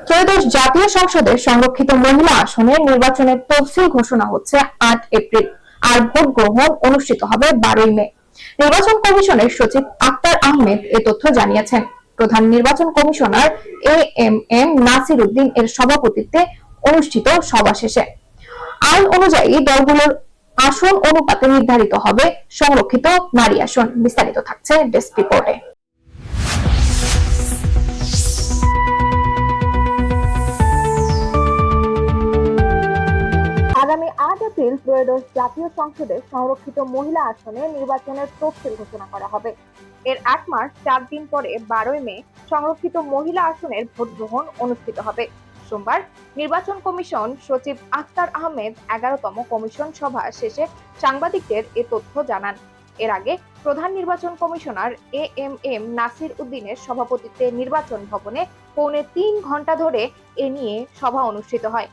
ত্রয়োদশ জাতীয় সংসদের সংরক্ষিত মহিলা আসনের নির্বাচনের তফসিল ঘোষণা হচ্ছে 8 এপ্রিল, আর ভোট গ্রহণ অনুষ্ঠিত হবে 12ই মে। নির্বাচন কমিশনের সচিব আক্তার আহমেদ এ তথ্য জানিয়েছেন। প্রধান নির্বাচন কমিশনার এএমএম নাসির উদ্দিন এর সভাপতিত্বে অনুষ্ঠিত সভা শেষে আইন অনুযায়ী দলগুলোর আসন অনুপাতে নির্ধারিত হবে সংরক্ষিত নারী আসন। বিস্তারিত থাকছে ডেস্ক রিপোর্টে। আগামী 8 এপ্রিল ত্রয়োদশ জাতীয় সংসদের সংরক্ষিত মহিলা আসনে নির্বাচনের তফসিল ঘোষণা করা হবে। এর 8 মাস 4 দিন পরে 12ই মে সংরক্ষিত মহিলা আসনের ভোট গ্রহণ অনুষ্ঠিত হবে। সোমবার নির্বাচন কমিশন সচিব আক্তার আহমেদ 11তম কমিশন সভা শেষে সাংবাদিকদের এ তথ্য জানান। এর আগে প্রধান নির্বাচন কমিশনার এএমএম নাসির উদ্দিনের সভাপতিত্বে নির্বাচন ভবনে পৌনে 3 ঘন্টা ধরে এ নিয়ে সভা অনুষ্ঠিত হয়।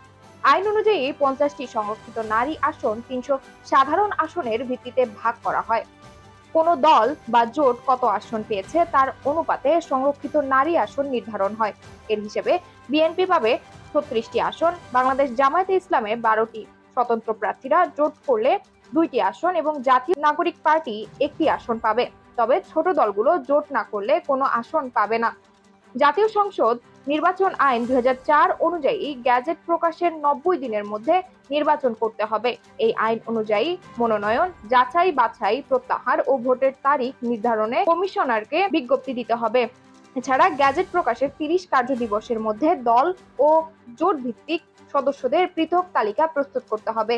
আইন অনুযায়ী 50টি সংরক্ষিত নারী আসন 300 সাধারণ আসনের ভিত্তিতে ভাগ করা হয়। কোন দল বা জোট কত আসন পেয়েছে তার অনুপাতে সংরক্ষিত নারী আসন নির্ধারণ হয়। এর হিসেবে বিএনপি পাবে 36টি আসন, বাংলাদেশ জামায়াতে ইসলামে 12টি, স্বতন্ত্র প্রার্থীরা জোট করলে 2টি আসন এবং জাতীয় নাগরিক পার্টি 1টি আসন পাবে। তবে ছোট দলগুলো জোট না করলে কোনো আসন পাবে না। জাতীয় সংসদ নির্বাচন আইন 2004 অনুযায়ী গ্যাজেট প্রকাশের 90 দিনের মধ্যে নির্বাচন করতে হবে। এই আইন অনুযায়ী মনোনয়ন, যাচাই বাছাই, প্রত্যাহার ও ভোটের তারিখ নির্ধারণে কমিশনারকে বিজ্ঞপ্তি দিতে হবে। এছাড়া গ্যাজেট প্রকাশের 30 কার্য দিবসের মধ্যে দল ও জোট ভিত্তিক সদস্যদের পৃথক তালিকা প্রস্তুত করতে হবে।